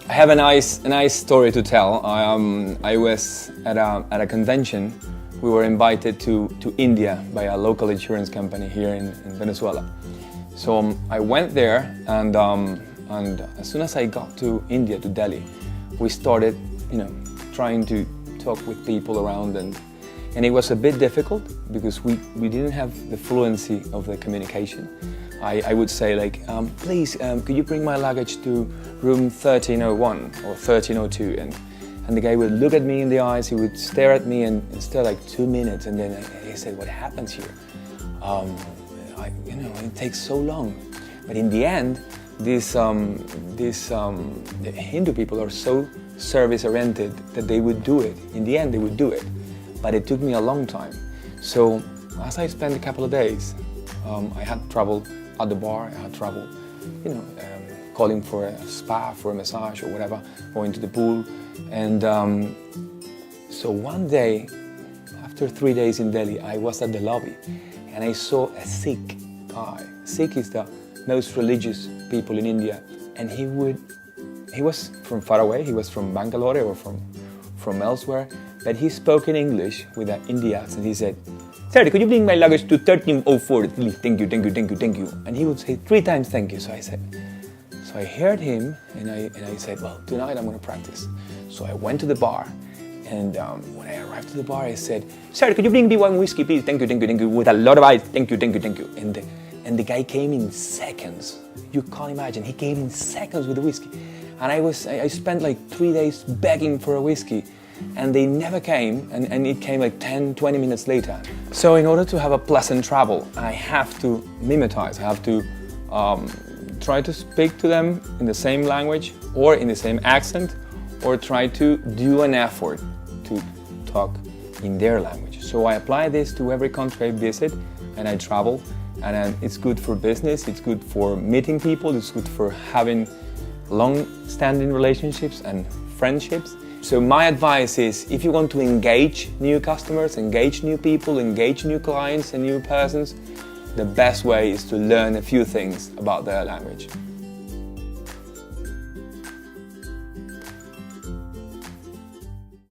I have a nice story to tell. I was at a convention. We were invited to India by a local insurance company here in Venezuela. So I went there, and as soon as I got to India, to Delhi, we started, trying to talk with people around, and it was a bit difficult because we didn't have the fluency of the communication. I would say like, please, could you bring my luggage to room 1301 or 1302? And the guy would look at me in the eyes, he would stare at me and stare like 2 minutes, and then he said, what happens here? It takes so long. But in the end, these Hindu people are so service-oriented that they would do it. In the end, they would do it. But it took me a long time. So as I spent a couple of days, I had trouble at the bar, I had trouble, calling for a spa, for a massage or whatever, going to the pool. And so one day, after 3 days in Delhi, I was at the lobby and I saw a Sikh guy. Sikh is the most religious people in India, and he was from far away, he was from Bangalore or from elsewhere, but he spoke in English with an Indian accent. He said, "Sir, could you bring my luggage to 1304, please? Thank you, thank you, thank you, thank you." And he would say 3 times thank you. So I heard him, and I said, well, tonight I'm going to practice. So I went to the bar, and when I arrived to the bar, I said, "Sir, could you bring me one whiskey, please? Thank you, thank you, thank you, with a lot of ice. Thank you, thank you, thank you." And the guy came in seconds. You can't imagine. He came in seconds with the whiskey. And I spent like 3 days begging for a whiskey, and they never came, and it came like 10, 20 minutes later. So in order to have a pleasant travel, I have to mimetize, I have to try to speak to them in the same language or in the same accent, or try to do an effort to talk in their language. So I apply this to every country I visit and I travel, and it's good for business, it's good for meeting people, it's good for having long-standing relationships and friendships. So my advice is, if you want to engage new customers, engage new people, engage new clients and new persons, the best way is to learn a few things about their language.